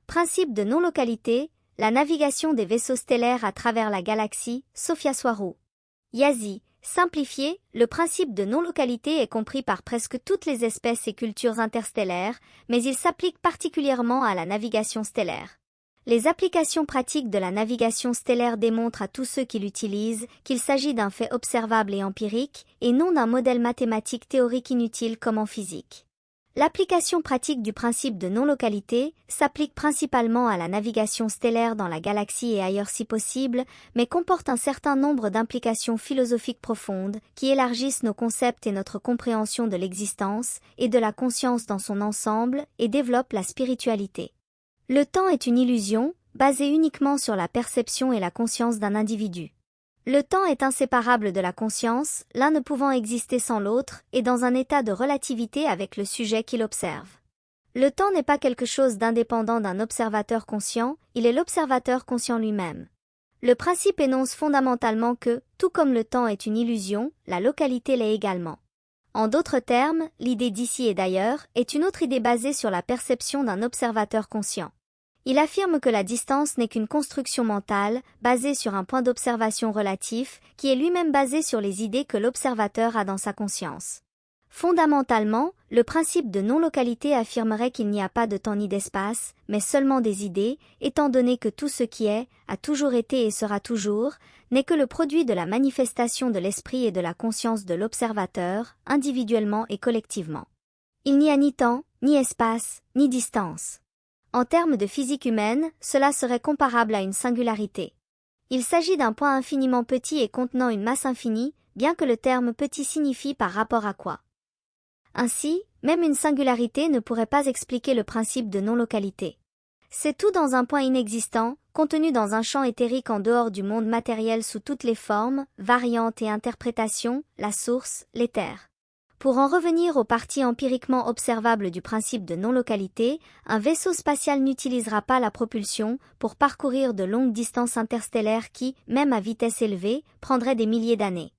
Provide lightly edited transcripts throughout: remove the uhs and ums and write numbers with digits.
Principe de non-localité, la navigation des vaisseaux stellaires à travers la galaxie, Sophia Swarou. Yazi, simplifié, le principe de non-localité est compris par presque toutes les espèces et cultures interstellaires, mais il s'applique particulièrement à la navigation stellaire. Les applications pratiques de la navigation stellaire démontrent à tous ceux qui l'utilisent qu'il s'agit d'un fait observable et empirique, et non d'un modèle mathématique théorique inutile comme en physique. L'application pratique du principe de non-localité s'applique principalement à la navigation stellaire dans la galaxie et ailleurs si possible, mais comporte un certain nombre d'implications philosophiques profondes qui élargissent nos concepts et notre compréhension de l'existence et de la conscience dans son ensemble et développent la spiritualité. Le temps est une illusion, basée uniquement sur la perception et la conscience d'un individu. Le temps est inséparable de la conscience, l'un ne pouvant exister sans l'autre, et dans un état de relativité avec le sujet qui l'observe. Le temps n'est pas quelque chose d'indépendant d'un observateur conscient, il est l'observateur conscient lui-même. Le principe énonce fondamentalement que, tout comme le temps est une illusion, la localité l'est également. En d'autres termes, l'idée d'ici et d'ailleurs est une autre idée basée sur la perception d'un observateur conscient. Il affirme que la distance n'est qu'une construction mentale, basée sur un point d'observation relatif, qui est lui-même basé sur les idées que l'observateur a dans sa conscience. Fondamentalement, le principe de non-localité affirmerait qu'il n'y a pas de temps ni d'espace, mais seulement des idées, étant donné que tout ce qui est, a toujours été et sera toujours, n'est que le produit de la manifestation de l'esprit et de la conscience de l'observateur, individuellement et collectivement. Il n'y a ni temps, ni espace, ni distance. En termes de physique humaine, cela serait comparable à une singularité. Il s'agit d'un point infiniment petit et contenant une masse infinie, bien que le terme petit signifie par rapport à quoi. Ainsi, même une singularité ne pourrait pas expliquer le principe de non-localité. C'est tout dans un point inexistant, contenu dans un champ éthérique en dehors du monde matériel sous toutes les formes, variantes et interprétations, la source, l'éther. Pour en revenir aux parties empiriquement observables du principe de non-localité, un vaisseau spatial n'utilisera pas la propulsion pour parcourir de longues distances interstellaires qui, même à vitesse élevée, prendraient des milliers d'années.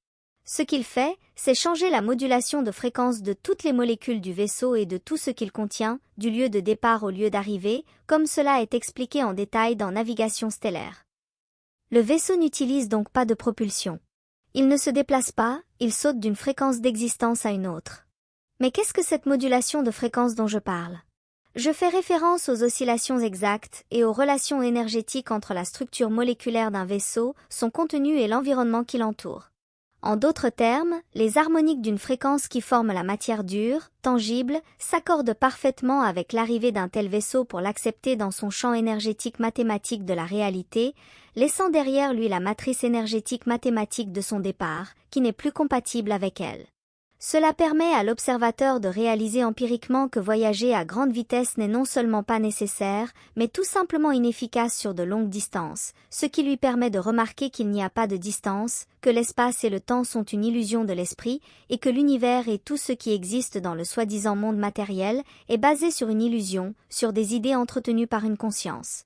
Ce qu'il fait, c'est changer la modulation de fréquence de toutes les molécules du vaisseau et de tout ce qu'il contient, du lieu de départ au lieu d'arrivée, comme cela est expliqué en détail dans Navigation stellaire. Le vaisseau n'utilise donc pas de propulsion. Il ne se déplace pas, il saute d'une fréquence d'existence à une autre. Mais qu'est-ce que cette modulation de fréquence dont je parle? Je fais référence aux oscillations exactes et aux relations énergétiques entre la structure moléculaire d'un vaisseau, son contenu et l'environnement qui l'entoure. En d'autres termes, les harmoniques d'une fréquence qui forme la matière dure, tangible, s'accordent parfaitement avec l'arrivée d'un tel vaisseau pour l'accepter dans son champ énergétique mathématique de la réalité, laissant derrière lui la matrice énergétique mathématique de son départ, qui n'est plus compatible avec elle. Cela permet à l'observateur de réaliser empiriquement que voyager à grande vitesse n'est non seulement pas nécessaire, mais tout simplement inefficace sur de longues distances, ce qui lui permet de remarquer qu'il n'y a pas de distance, que l'espace et le temps sont une illusion de l'esprit, et que l'univers et tout ce qui existe dans le soi-disant monde matériel est basé sur une illusion, sur des idées entretenues par une conscience.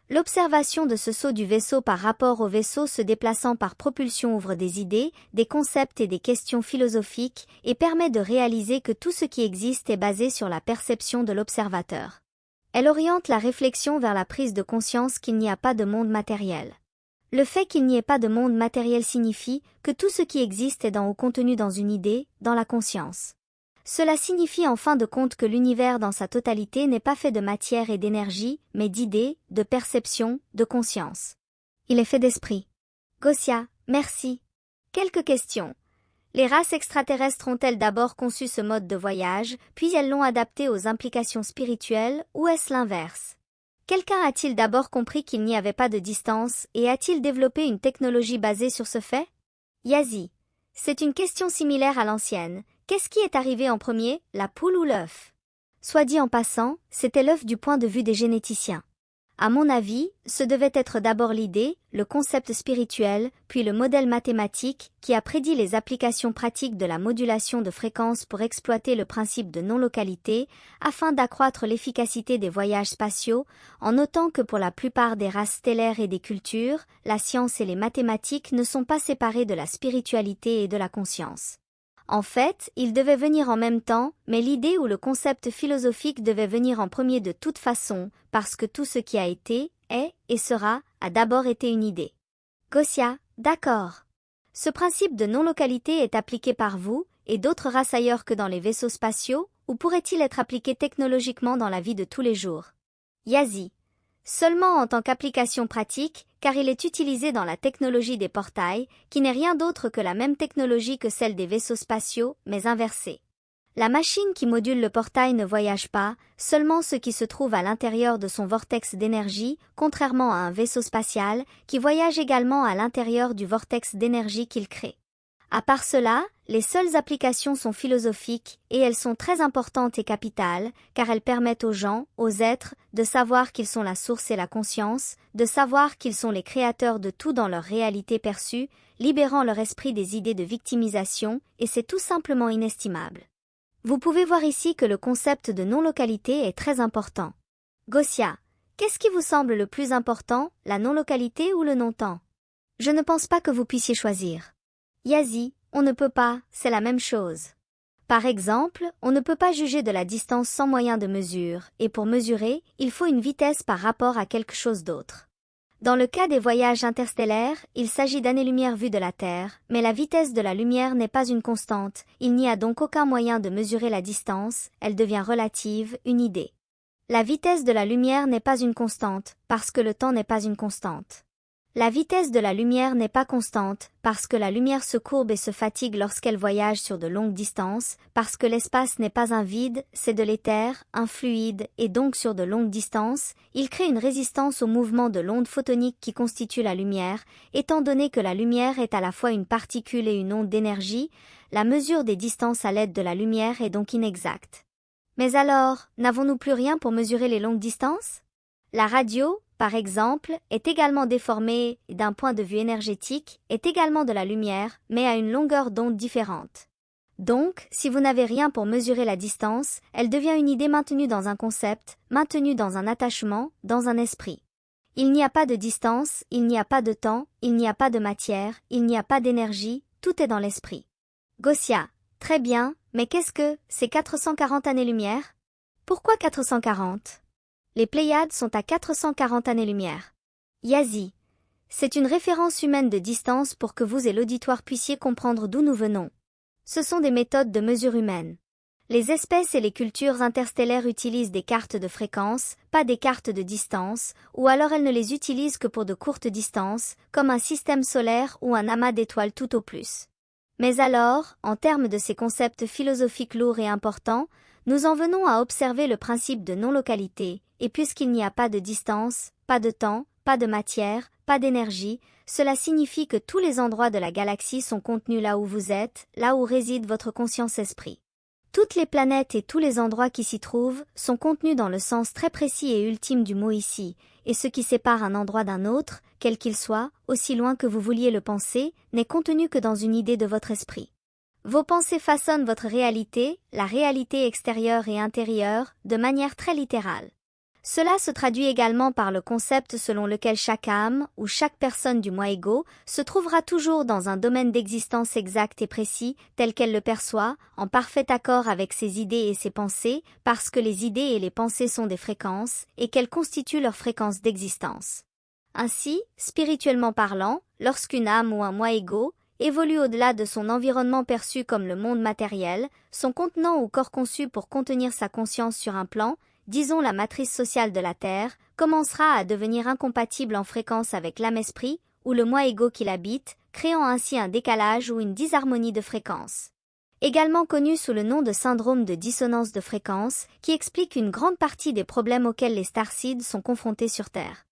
L'observation de ce saut du vaisseau par rapport au vaisseau se déplaçant par propulsion ouvre des idées, des concepts et des questions philosophiques et permet de réaliser que tout ce qui existe est basé sur la perception de l'observateur. Elle oriente la réflexion vers la prise de conscience qu'il n'y a pas de monde matériel. Le fait qu'il n'y ait pas de monde matériel signifie que tout ce qui existe est contenu dans une idée, dans la conscience. Cela signifie en fin de compte que l'univers dans sa totalité n'est pas fait de matière et d'énergie, mais d'idées, de perception, de conscience. Il est fait d'esprit. Gosia, merci. Quelques questions. Les races extraterrestres ont-elles d'abord conçu ce mode de voyage, puis elles l'ont adapté aux implications spirituelles, ou est-ce l'inverse? Quelqu'un a-t-il d'abord compris qu'il n'y avait pas de distance, et a-t-il développé une technologie basée sur ce fait? Yazi. C'est une question similaire à l'ancienne. Qu'est-ce qui est arrivé en premier, la poule ou l'œuf? Soit dit en passant, c'était l'œuf du point de vue des généticiens. À mon avis, ce devait être d'abord l'idée, le concept spirituel, puis le modèle mathématique, qui a prédit les applications pratiques de la modulation de fréquence pour exploiter le principe de non-localité, afin d'accroître l'efficacité des voyages spatiaux, en notant que pour la plupart des races stellaires et des cultures, la science et les mathématiques ne sont pas séparées de la spiritualité et de la conscience. En fait, ils devaient venir en même temps, mais l'idée ou le concept philosophique devait venir en premier de toute façon, parce que tout ce qui a été, est et sera, a d'abord été une idée. Gosia, d'accord. Ce principe de non-localité est appliqué par vous, et d'autres races ailleurs que dans les vaisseaux spatiaux, ou pourrait-il être appliqué technologiquement dans la vie de tous les jours? Yazi. Seulement en tant qu'application pratique, car il est utilisé dans la technologie des portails, qui n'est rien d'autre que la même technologie que celle des vaisseaux spatiaux, mais inversée. La machine qui module le portail ne voyage pas, seulement ce qui se trouve à l'intérieur de son vortex d'énergie, contrairement à un vaisseau spatial, qui voyage également à l'intérieur du vortex d'énergie qu'il crée. À part cela, les seules applications sont philosophiques, et elles sont très importantes et capitales, car elles permettent aux gens, aux êtres, de savoir qu'ils sont la source et la conscience, de savoir qu'ils sont les créateurs de tout dans leur réalité perçue, libérant leur esprit des idées de victimisation, et c'est tout simplement inestimable. Vous pouvez voir ici que le concept de non-localité est très important. Gosia, qu'est-ce qui vous semble le plus important, la non-localité ou le non-temps? Je ne pense pas que vous puissiez choisir. Yazi, on ne peut pas, c'est la même chose. Par exemple, on ne peut pas juger de la distance sans moyen de mesure, et pour mesurer, il faut une vitesse par rapport à quelque chose d'autre. Dans le cas des voyages interstellaires, il s'agit d'années-lumière vues de la Terre, mais la vitesse de la lumière n'est pas une constante, il n'y a donc aucun moyen de mesurer la distance, elle devient relative, une idée. La vitesse de la lumière n'est pas une constante, parce que le temps n'est pas une constante. La vitesse de la lumière n'est pas constante, parce que la lumière se courbe et se fatigue lorsqu'elle voyage sur de longues distances, parce que l'espace n'est pas un vide, c'est de l'éther, un fluide, et donc sur de longues distances, il crée une résistance au mouvement de l'onde photonique qui constitue la lumière, étant donné que la lumière est à la fois une particule et une onde d'énergie, la mesure des distances à l'aide de la lumière est donc inexacte. Mais alors, n'avons-nous plus rien pour mesurer les longues distances? La radio, par exemple, est également déformée et d'un point de vue énergétique, est également de la lumière, mais à une longueur d'onde différente. Donc, si vous n'avez rien pour mesurer la distance, elle devient une idée maintenue dans un concept, maintenue dans un attachement, dans un esprit. Il n'y a pas de distance, il n'y a pas de temps, il n'y a pas de matière, il n'y a pas d'énergie, tout est dans l'esprit. Gosia, très bien, mais qu'est-ce que, c'est 440 années-lumière? Pourquoi 440? Les Pléiades sont à 440 années-lumière. Yazi. C'est une référence humaine de distance pour que vous et l'auditoire puissiez comprendre d'où nous venons. Ce sont des méthodes de mesure humaine. Les espèces et les cultures interstellaires utilisent des cartes de fréquence, pas des cartes de distance, ou alors elles ne les utilisent que pour de courtes distances, comme un système solaire ou un amas d'étoiles tout au plus. Mais alors, en termes de ces concepts philosophiques lourds et importants, nous en venons à observer le principe de non-localité, et puisqu'il n'y a pas de distance, pas de temps, pas de matière, pas d'énergie, cela signifie que tous les endroits de la galaxie sont contenus là où vous êtes, là où réside votre conscience-esprit. Toutes les planètes et tous les endroits qui s'y trouvent sont contenus dans le sens très précis et ultime du mot ici, et ce qui sépare un endroit d'un autre, quel qu'il soit, aussi loin que vous vouliez le penser, n'est contenu que dans une idée de votre esprit. Vos pensées façonnent votre réalité, la réalité extérieure et intérieure, de manière très littérale. Cela se traduit également par le concept selon lequel chaque âme, ou chaque personne du moi ego, se trouvera toujours dans un domaine d'existence exact et précis, tel qu'elle le perçoit, en parfait accord avec ses idées et ses pensées, parce que les idées et les pensées sont des fréquences, et qu'elles constituent leur fréquence d'existence. Ainsi, spirituellement parlant, lorsqu'une âme ou un moi ego évolue au-delà de son environnement perçu comme le monde matériel, son contenant ou corps conçu pour contenir sa conscience sur un plan, disons la matrice sociale de la Terre, commencera à devenir incompatible en fréquence avec l'âme-esprit, ou le moi ego qui l'habite, créant ainsi un décalage ou une disharmonie de fréquence. Également connu sous le nom de syndrome de dissonance de fréquence, qui explique une grande partie des problèmes auxquels les starseeds sont confrontés sur Terre.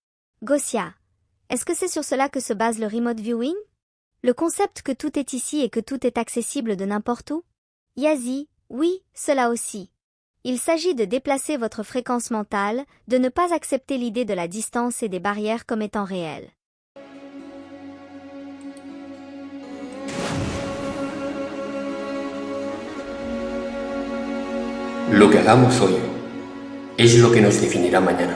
Gosia. Est-ce que c'est sur cela que se base le remote viewing? Le concept que tout est ici et que tout est accessible de n'importe où? Yazi, oui, cela aussi. Il s'agit de déplacer votre fréquence mentale, de ne pas accepter l'idée de la distance et des barrières comme étant réelles. Lo que hagamos hoy es lo que nos definirá mañana.